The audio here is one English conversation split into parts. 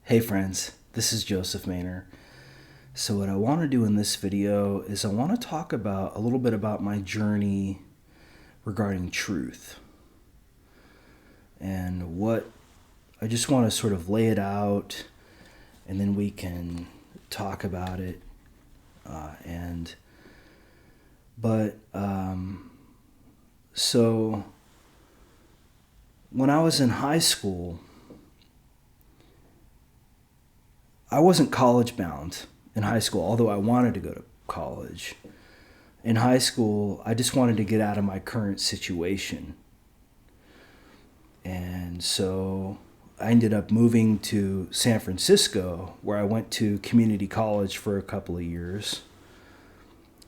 Hey friends, this is Joseph Maynor. So what I want to do in this video is I want to talk about a little bit about my journey regarding truth. And what I just want to sort of lay it out and then we can talk about it. So when I was in high school, I wasn't college bound in high school, although I wanted to go to college. In high school, I just wanted to get out of my current situation. And so I ended up moving to San Francisco, where I went to community college for a couple of years.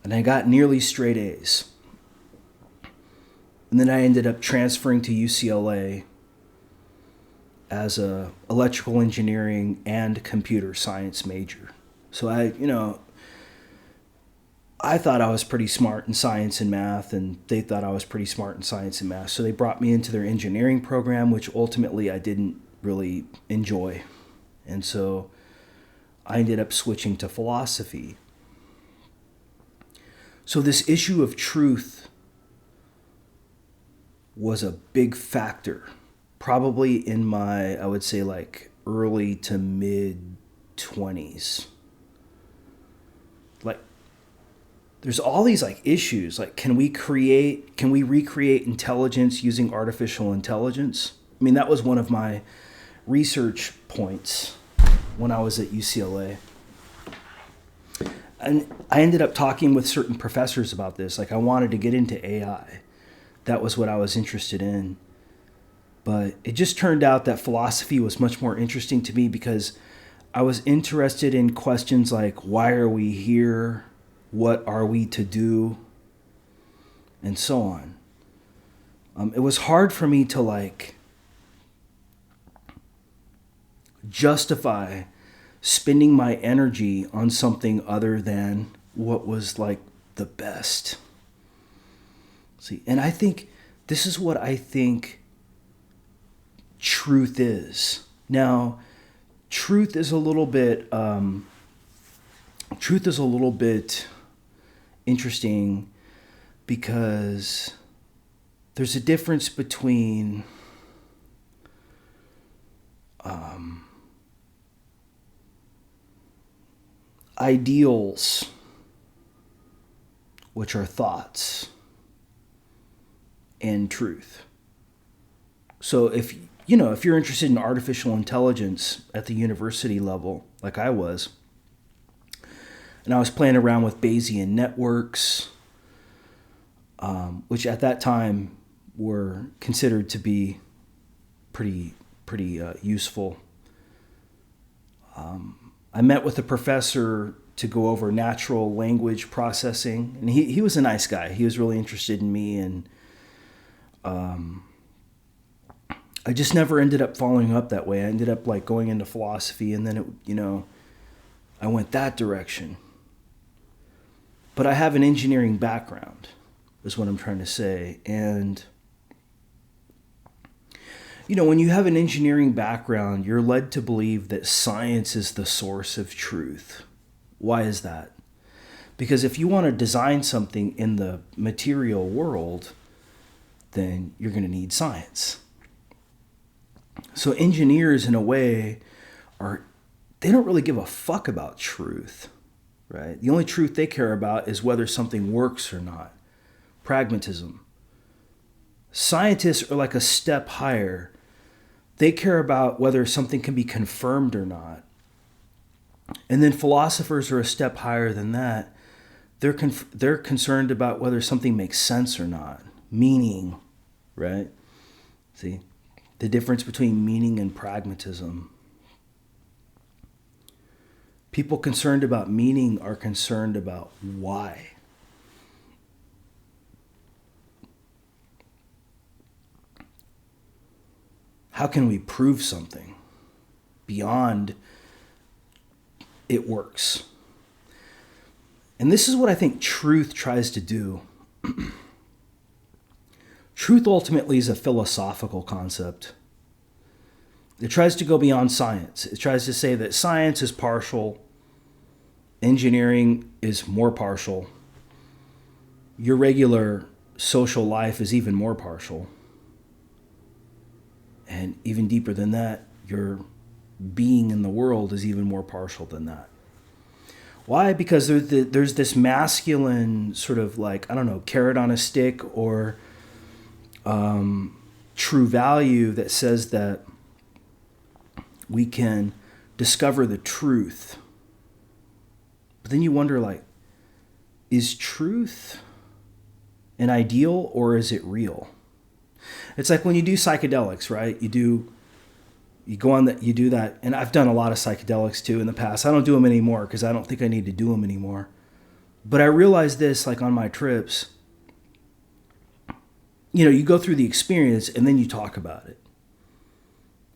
And I got nearly straight A's. And then I ended up transferring to UCLA as a electrical engineering and computer science major. So I thought I was pretty smart in science and math, and they thought I was pretty smart in science and math. So they brought me into their engineering program, which ultimately I didn't really enjoy. And so I ended up switching to philosophy. So this issue of truth was a big factor, probably in my, I would say, like early to mid 20s. Like, there's all these like issues, like can we recreate intelligence using artificial intelligence? I mean, that was one of my research points when I was at UCLA. And I ended up talking with certain professors about this. Like, I wanted to get into AI. That was what I was interested in. But it just turned out that philosophy was much more interesting to me because I was interested in questions like, why are we here? What are we to do? And so on. It was hard for me to like justify spending my energy on something other than what was like the best. See, and I think this is what I think truth is. Now, truth is a little bit interesting because there's a difference between ideals, which are thoughts, and truth. So if you're interested in artificial intelligence at the university level, like I was, and I was playing around with Bayesian networks, which at that time were considered to be pretty useful. I met with a professor to go over natural language processing, and he was a nice guy. He was really interested in me, and I just never ended up following up that way. I ended up like going into philosophy, and then I went that direction. But I have an engineering background, is what I'm trying to say. And when you have an engineering background, you're led to believe that science is the source of truth. Why is that? Because if you want to design something in the material world, then you're going to need science. So engineers, in a way, they don't really give a fuck about truth, right? The only truth they care about is whether something works or not. Pragmatism. Scientists are like a step higher. They care about whether something can be confirmed or not. And then philosophers are a step higher than that. They're concerned about whether something makes sense or not. Meaning, right? See, the difference between meaning and pragmatism. People concerned about meaning are concerned about why. How can we prove something beyond it works? And this is what I think truth tries to do. Truth ultimately is a philosophical concept. It tries to go beyond science. It tries to say that science is partial, engineering is more partial, your regular social life is even more partial. And even deeper than that, your being in the world is even more partial than that. Why? Because there's this masculine sort of like, I don't know, carrot on a stick or true value that says that we can discover the truth. But then you wonder, like, is truth an ideal or is it real? It's like when you do psychedelics, right? You do that, and I've done a lot of psychedelics too in the past. I don't do them anymore because I don't think I need to do them anymore. But I realized this, like on my trips, you go through the experience and then you talk about it.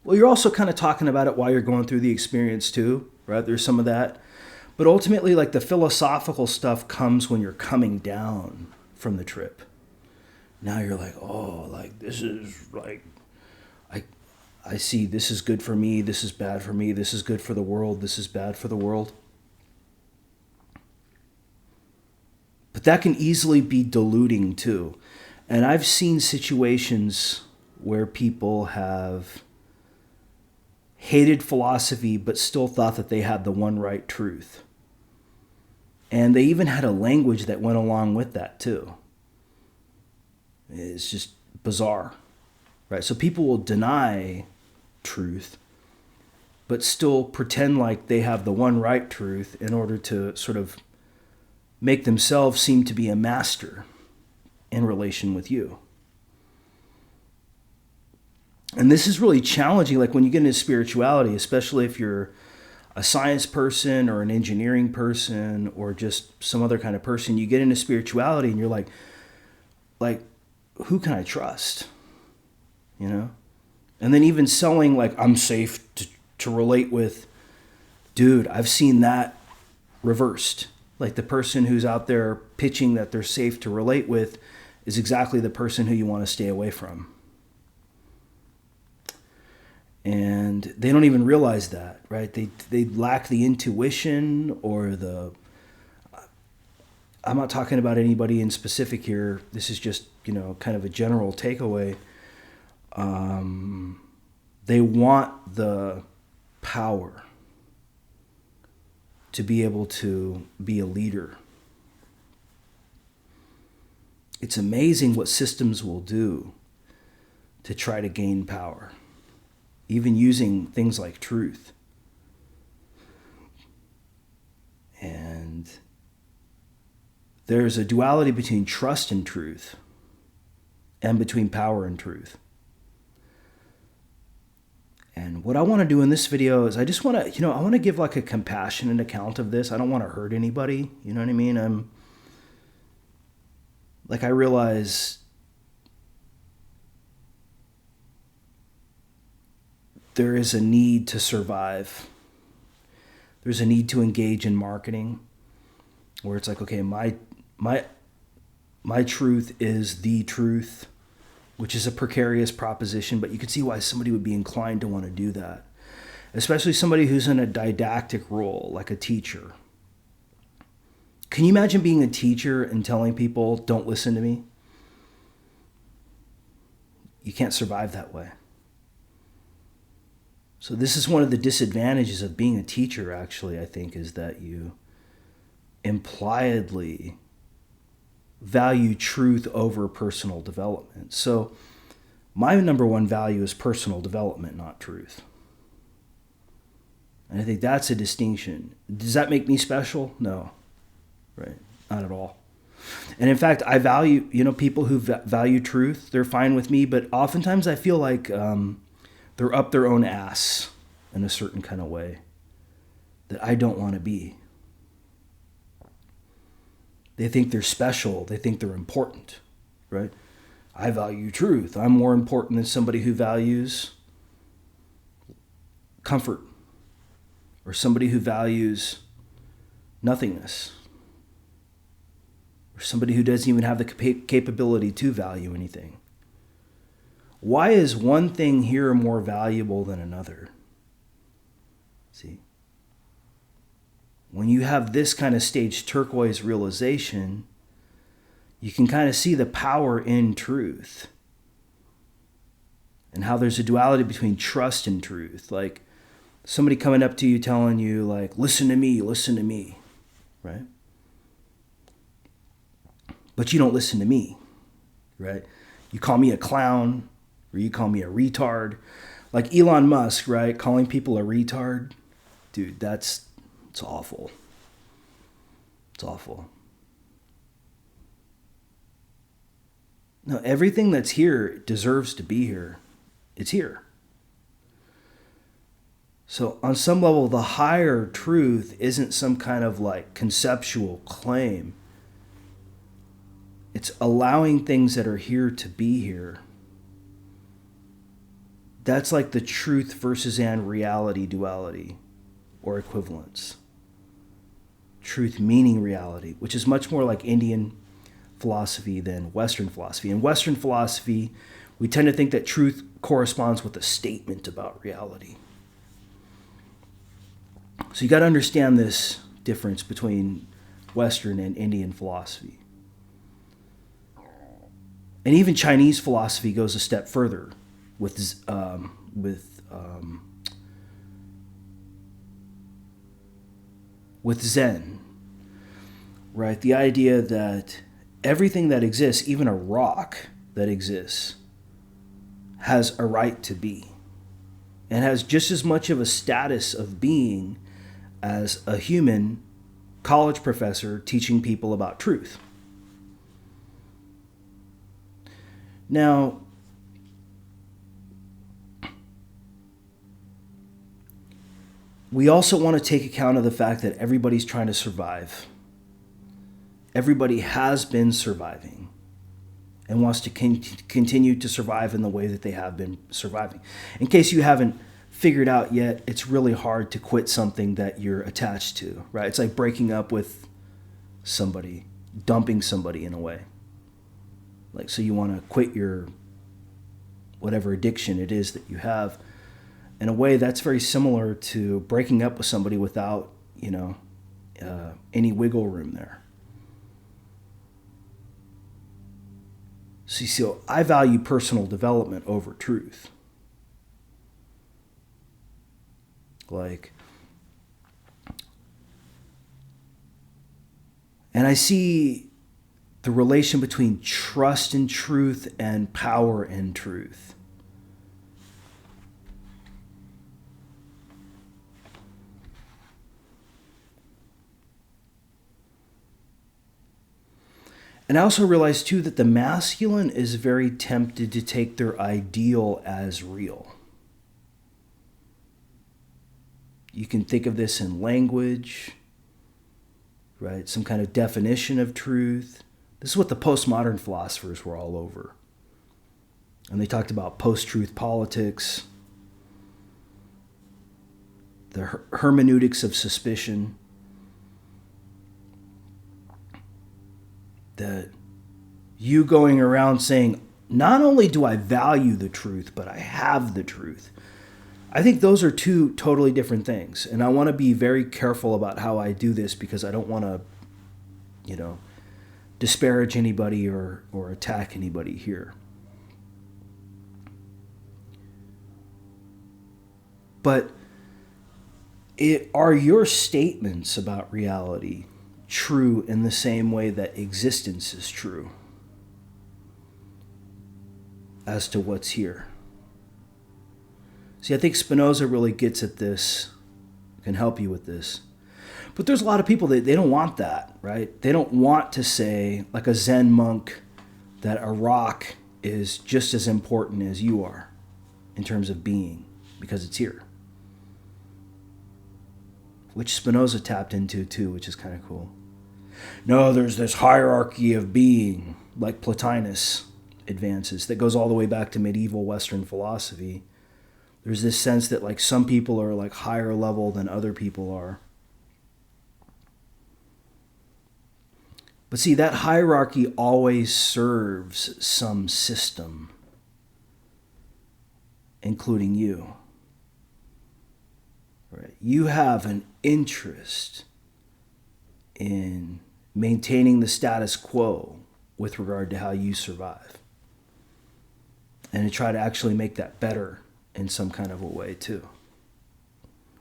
Well, you're also kind of talking about it while you're going through the experience too, right? There's some of that. But ultimately, like the philosophical stuff comes when you're coming down from the trip. Now you're like, oh, like this is like, I see this is good for me, this is bad for me, this is good for the world, this is bad for the world. But that can easily be diluting too. And I've seen situations where people have hated philosophy but still thought that they had the one right truth. And they even had a language that went along with that too. It's just bizarre, right? So people will deny truth but still pretend like they have the one right truth in order to sort of make themselves seem to be a master in relation with you. And this is really challenging, like when you get into spirituality, especially if you're a science person or an engineering person or just some other kind of person, you get into spirituality and you're like, who can I trust? And then even selling like I'm safe to relate with, dude, I've seen that reversed. Like the person who's out there pitching that they're safe to relate with is exactly the person who you want to stay away from. And they don't even realize that, right? They lack the intuition or I'm not talking about anybody in specific here. This is just, kind of a general takeaway. They want the power to be able to be a leader. It's amazing what systems will do to try to gain power, even using things like truth. And there's a duality between trust and truth and between power and truth. And what I want to do in this video is I just want to, I want to give like a compassionate account of this. I don't want to hurt anybody. You know what I mean? I realize there is a need to survive. There's a need to engage in marketing where it's like, okay, my truth is the truth, which is a precarious proposition, but you can see why somebody would be inclined to want to do that. Especially somebody who's in a didactic role, like a teacher. Can you imagine being a teacher and telling people, don't listen to me? You can't survive that way. So this is one of the disadvantages of being a teacher, actually, I think, is that you impliedly value truth over personal development. So my number one value is personal development, not truth. And I think that's a distinction. Does that make me special? No, right? Not at all. And in fact, I value, people who value truth, they're fine with me, but oftentimes I feel like they're up their own ass in a certain kind of way that I don't want to be. They think they're special. They think they're important, right? I value truth. I'm more important than somebody who values comfort or somebody who values nothingness or somebody who doesn't even have the capability to value anything. Why is one thing here more valuable than another? See? When you have this kind of stage turquoise realization, you can kind of see the power in truth and how there's a duality between trust and truth. Like somebody coming up to you telling you, like, listen to me, right? But you don't listen to me, right? You call me a clown or you call me a retard. Like Elon Musk, right? Calling people a retard. Dude, it's awful. It's awful. No, everything that's here deserves to be here. It's here. So on some level, the higher truth isn't some kind of like conceptual claim. It's allowing things that are here to be here. That's like the truth versus and reality duality or equivalence. Truth meaning reality, which is much more like Indian philosophy than Western philosophy. In Western philosophy, we tend to think that truth corresponds with a statement about reality. So you got to understand this difference between Western and Indian philosophy. And even Chinese philosophy goes a step further with Zen, right? The idea that everything that exists, even a rock that exists, has a right to be and has just as much of a status of being as a human college professor teaching people about truth. Now, we also want to take account of the fact that everybody's trying to survive. Everybody has been surviving and wants to continue to survive in the way that they have been surviving. In case you haven't figured out yet, it's really hard to quit something that you're attached to, right? It's like breaking up with somebody, dumping somebody in a way. Like, so you want to quit your whatever addiction it is that you have. In a way, that's very similar to breaking up with somebody without, any wiggle room there. So I value personal development over truth. And I see the relation between trust in truth and power in truth. And I also realize too that the masculine is very tempted to take their ideal as real. You can think of this in language, right? Some kind of definition of truth. This is what the postmodern philosophers were all over. And they talked about post-truth politics, the hermeneutics of suspicion, that you going around saying, not only do I value the truth, but I have the truth. I think those are two totally different things. And I want to be very careful about how I do this because I don't want to, disparage anybody or attack anybody here. But are your statements about reality true in the same way that existence is true as to what's here? See, I think Spinoza really gets at this, can help you with this. But there's a lot of people that they don't want that, right? They don't want to say, like a Zen monk, that a rock is just as important as you are in terms of being, because it's here. Which Spinoza tapped into too, which is kind of cool. No, there's this hierarchy of being, like Plotinus advances, that goes all the way back to medieval Western philosophy. There's this sense that like some people are like higher level than other people are. But see, that hierarchy always serves some system. including you. Right? You have an interest in maintaining the status quo with regard to how you survive. And to try to actually make that better in some kind of a way too.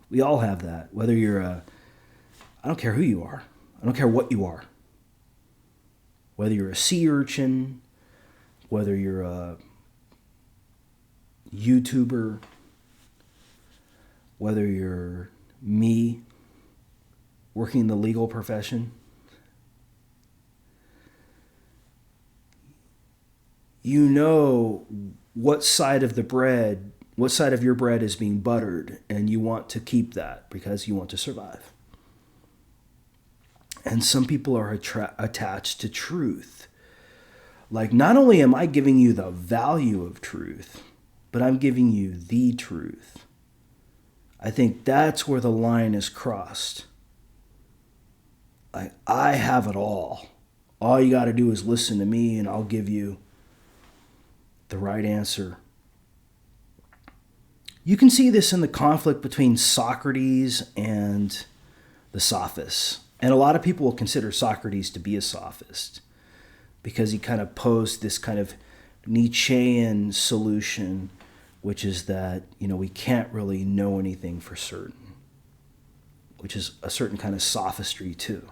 We all have that. Whether you're I don't care who you are. I don't care what you are. Whether you're a sea urchin, whether you're a YouTuber, whether you're me working in the legal profession, you know what side of your bread is being buttered, and you want to keep that because you want to survive. And some people are attached to truth. Like, not only am I giving you the value of truth, but I'm giving you the truth. I think that's where the line is crossed. Like, I have it all. All you got to do is listen to me, and I'll give you the right answer. You can see this in the conflict between Socrates and the sophists. And a lot of people will consider Socrates to be a sophist because he kind of posed this kind of Nietzschean solution, which is that, we can't really know anything for certain, which is a certain kind of sophistry too.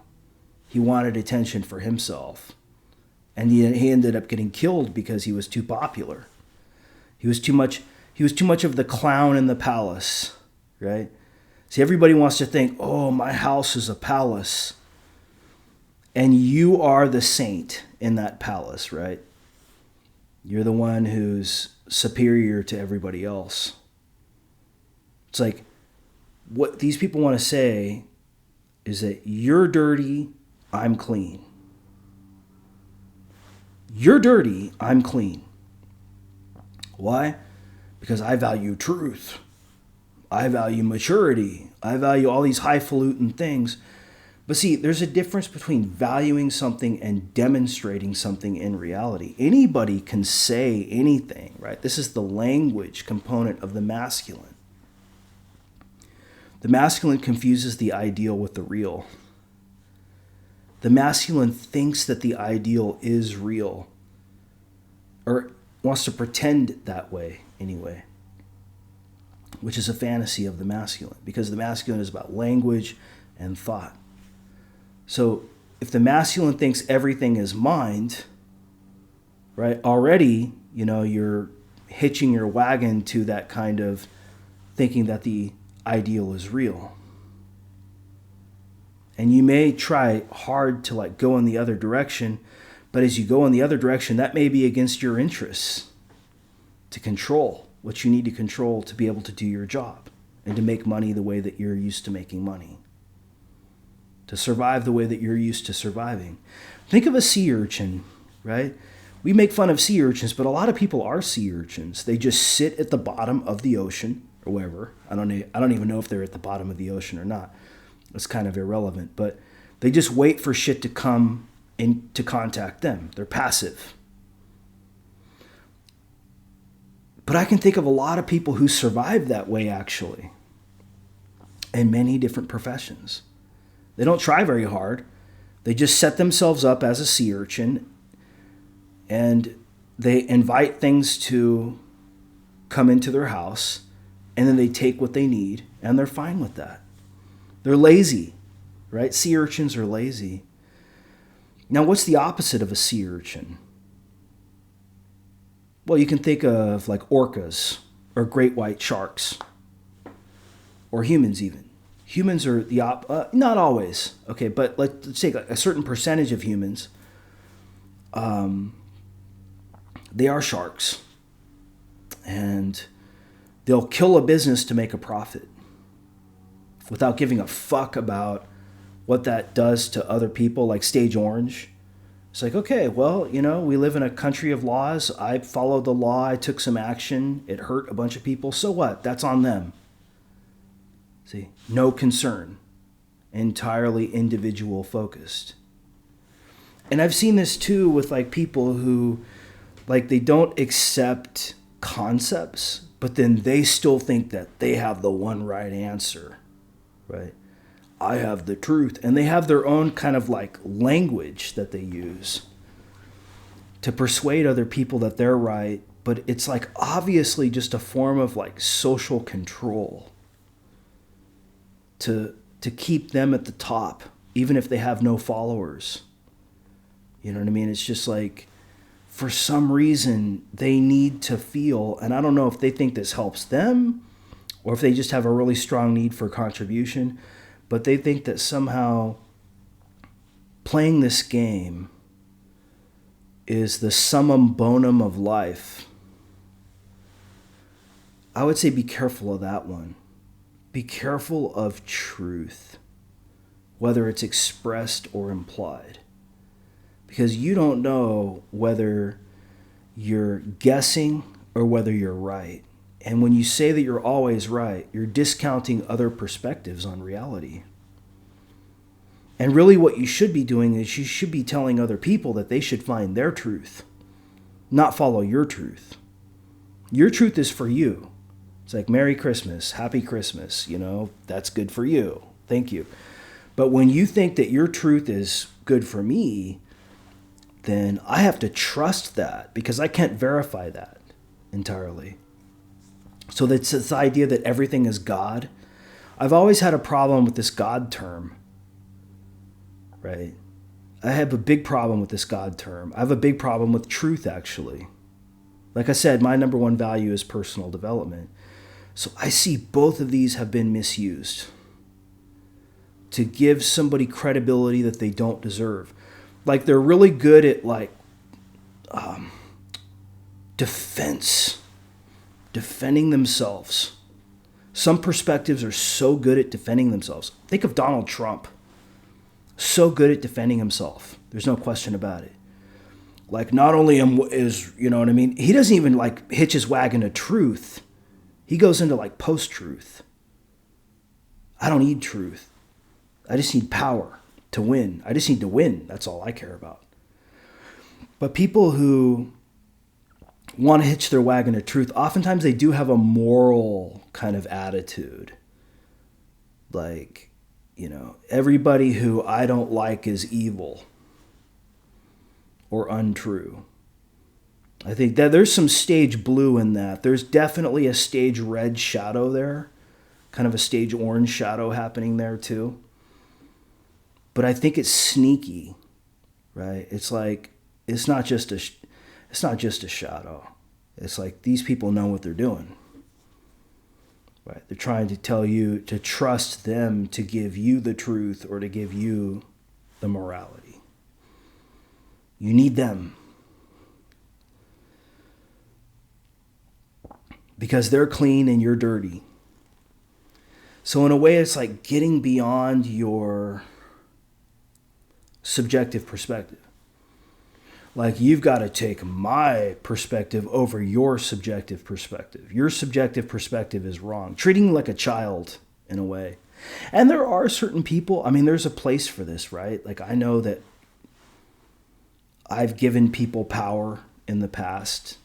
He wanted attention for himself. And he ended up getting killed because he was too popular. He was too much of the clown in the palace, right? See, everybody wants to think, oh, my house is a palace. And you are the saint in that palace, right? You're the one who's superior to everybody else. It's like, what these people want to say is that you're dirty, I'm clean. You're dirty, I'm clean. Why? Because I value truth. I value maturity. I value all these highfalutin things. But see, there's a difference between valuing something and demonstrating something in reality. Anybody can say anything, right? This is the language component of the masculine. The masculine confuses the ideal with the real. The masculine thinks that the ideal is real, or wants to pretend that way anyway, which is a fantasy of the masculine, because the masculine is about language and thought. So if the masculine thinks everything is mind, right, already, you're hitching your wagon to that kind of thinking that the ideal is real. And you may try hard to go in the other direction, but as you go in the other direction, that may be against your interests to control what you need to control to be able to do your job and to make money the way that you're used to making money, to survive the way that you're used to surviving. Think of a sea urchin, right? We make fun of sea urchins, but a lot of people are sea urchins. They just sit at the bottom of the ocean or wherever. I don't even know if they're at the bottom of the ocean or not. It's kind of irrelevant, but they just wait for shit to come in to contact them. They're passive. But I can think of a lot of people who survive that way, actually, in many different professions. They don't try very hard. They just set themselves up as a sea urchin, and they invite things to come into their house, and then they take what they need, and they're fine with that. They're lazy, right? Sea urchins are lazy. Now, what's the opposite of a sea urchin? Well, you can think of like orcas or great white sharks or humans even. Humans are not always, okay, but let's take a certain percentage of humans. They are sharks, and they'll kill a business to make a profit without giving a fuck about what that does to other people, like Stage Orange. It's like, okay, well, we live in a country of laws. I followed the law. I took some action. It hurt a bunch of people. So what? That's on them. See, no concern. Entirely individual focused. And I've seen this too with people who, they don't accept concepts. but then they still think that they have the one right answer, right? I have the truth. And they have their own kind of like language that they use to persuade other people that they're right, but it's like obviously just a form of like social control to keep them at the top, even if they have no followers. You know what I mean? It's just like, for some reason, they need to feel, and I don't know if they think this helps them or if they just have a really strong need for contribution, but they think that somehow playing this game is the summum bonum of life. I would say be careful of that one. Be careful of truth, whether it's expressed or implied. Because you don't know whether you're guessing or whether you're right. And when you say that you're always right, you're discounting other perspectives on reality. And really what you should be doing is you should be telling other people that they should find their truth, not follow your truth. Your truth is for you. It's like, Merry Christmas, Happy Christmas, that's good for you. Thank you. But when you think that your truth is good for me, then I have to trust that because I can't verify that entirely. So that's this idea that everything is God. I've always had a problem with this God term, right? I have a big problem with this God term. I have a big problem with truth, actually. Like I said, my number one value is personal development. So I see both of these have been misused to give somebody credibility that they don't deserve. Like they're really good at defending themselves. Some perspectives are so good at defending themselves. Think of Donald Trump. So good at defending himself. There's no question about it. Like not only is, you know what I mean? He doesn't even like hitch his wagon to truth. He goes into like post-truth. I don't need truth. I just need power to win. I just need to win. That's all I care about. But people who want to hitch their wagon to truth, oftentimes they do have a moral kind of attitude. Like, everybody who I don't like is evil or untrue. I think that there's some stage blue in that. There's definitely a stage red shadow there, kind of a stage orange shadow happening there too. But I think it's sneaky, right? It's like it's not just a shadow. It's like these people know what they're doing. Right? They're trying to tell you to trust them to give you the truth or to give you the morality. You need them. Because they're clean and you're dirty. So in a way, it's like getting beyond your subjective perspective. Like you've got to take my perspective over your subjective perspective. Your subjective perspective is wrong. Treating you like a child in a way. And there are certain people, there's a place for this, right? Like I know that I've given people power in the past.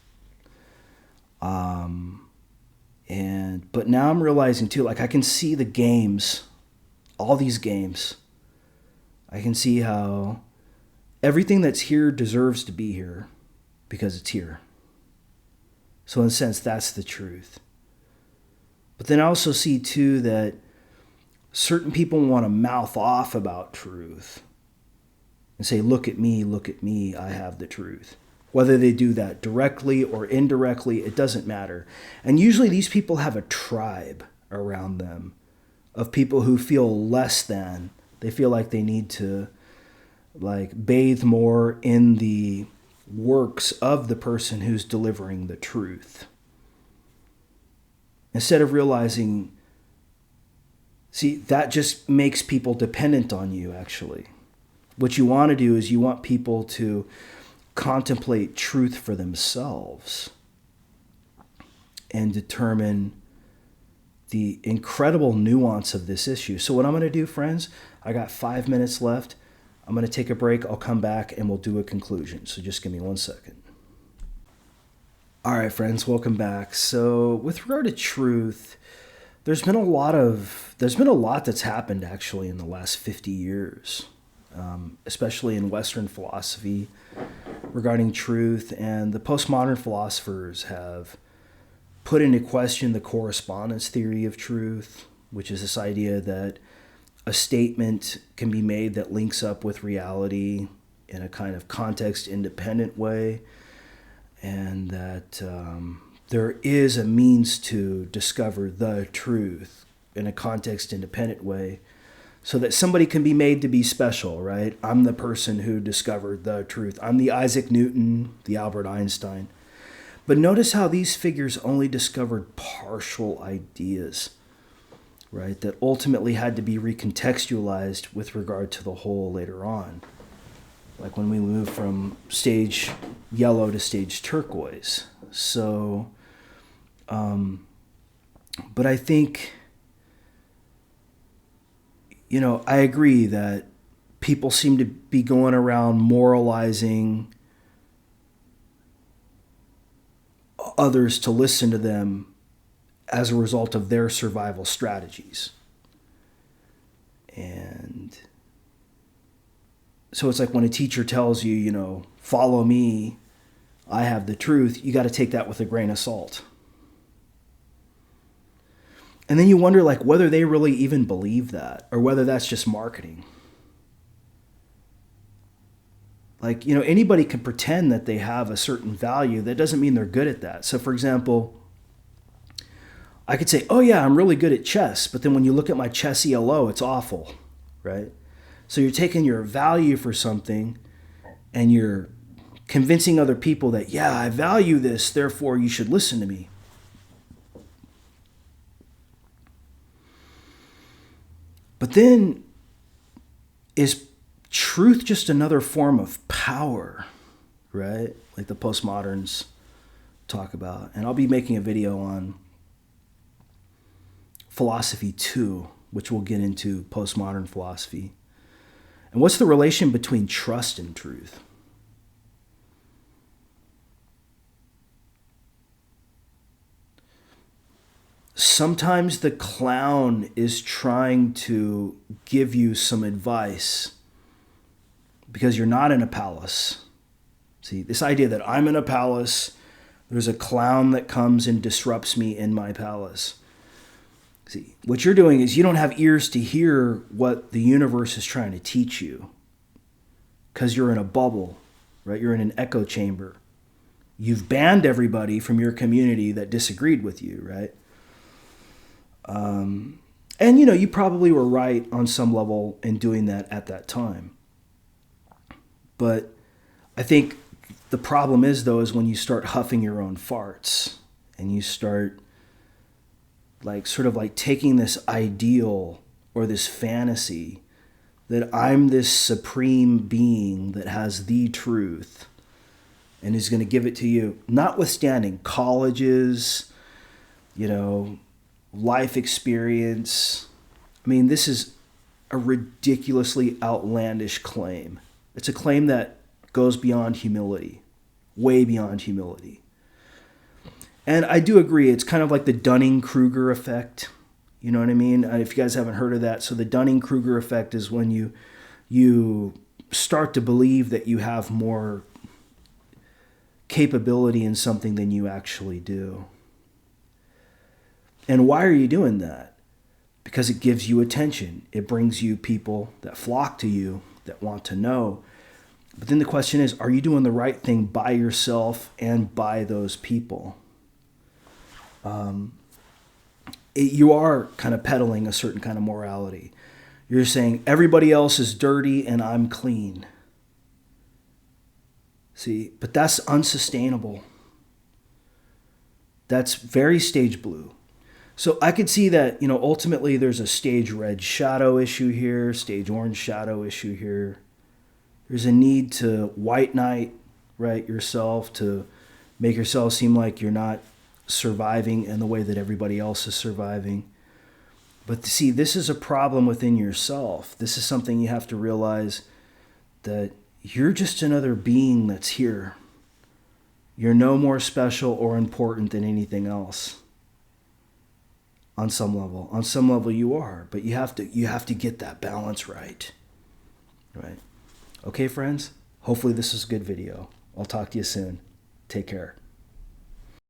But now I'm realizing too, like I can see the games, all these games. I can see how everything that's here deserves to be here because it's here. So in a sense, that's the truth. But then I also see too that certain people want to mouth off about truth and say, look at me, I have the truth. Whether they do that directly or indirectly, it doesn't matter. And usually these people have a tribe around them of people who feel less than. They feel like they need to bathe more in the works of the person who's delivering the truth. Instead of realizing, see, that just makes people dependent on you, actually. What you want to do is you want people to contemplate truth for themselves and determine the incredible nuance of this issue. So what I'm going to do, friends, I got 5 minutes left. I'm going to take a break. I'll come back and we'll do a conclusion. So just give me 1 second. All right, friends, welcome back. So, with regard to truth, there's been a lot that's happened actually in the last 50 years, especially in Western philosophy regarding truth, and the postmodern philosophers have put into question the correspondence theory of truth, which is this idea that a statement can be made that links up with reality in a kind of context independent way, and that there is a means to discover the truth in a context independent way so that somebody can be made to be special, right? I'm the person who discovered the truth. I'm the Isaac Newton, the Albert Einstein. But notice how these figures only discovered partial ideas, right? That ultimately had to be recontextualized with regard to the whole later on. Like when we move from stage yellow to stage turquoise. So, but I think, I agree that people seem to be going around moralizing others to listen to them as a result of their survival strategies. And so it's like when a teacher tells you, follow me, I have the truth, you got to take that with a grain of salt. And then you wonder whether they really even believe that or whether that's just marketing. Anybody can pretend that they have a certain value. That doesn't mean they're good at that. So for example, I could say, oh yeah, I'm really good at chess. But then when you look at my chess ELO, it's awful, right? So you're taking your value for something and you're convincing other people that, yeah, I value this, therefore you should listen to me. But then, is truth just another form of power, right? Like the postmoderns talk about. And I'll be making a video on philosophy too, which we'll get into postmodern philosophy. And what's the relation between trust and truth? Sometimes the clown is trying to give you some advice because you're not in a palace. See, this idea that I'm in a palace, there's a clown that comes and disrupts me in my palace. See, what you're doing is you don't have ears to hear what the universe is trying to teach you because you're in a bubble, right? You're in an echo chamber. You've banned everybody from your community that disagreed with you, right? And you probably were right on some level in doing that at that time. But I think the problem is when you start huffing your own farts and you start taking this ideal or this fantasy that I'm this supreme being that has the truth and is going to give it to you, notwithstanding colleges, life experience. I mean, this is a ridiculously outlandish claim. It's a claim that goes beyond humility, way beyond humility. And I do agree, it's kind of like the Dunning-Kruger effect. You know what I mean? If you guys haven't heard of that. So the Dunning-Kruger effect is when you start to believe that you have more capability in something than you actually do. And why are you doing that? Because it gives you attention. It brings you people that flock to you, that want to know. But then the question is, are you doing the right thing by yourself and by those people? You are kind of peddling a certain kind of morality. You're saying everybody else is dirty and I'm clean. See, but that's unsustainable. That's very stage blue. So I could see that, ultimately there's a stage red shadow issue here, stage orange shadow issue here. There's a need to white knight, right, yourself, to make yourself seem like you're not surviving in the way that everybody else is surviving. But see, this is a problem within yourself. This is something you have to realize, that you're just another being that's here. You're no more special or important than anything else. On some level. On some level you are, but you have to get that balance right. Right? Okay, friends? Hopefully this is a good video. I'll talk to you soon. Take care.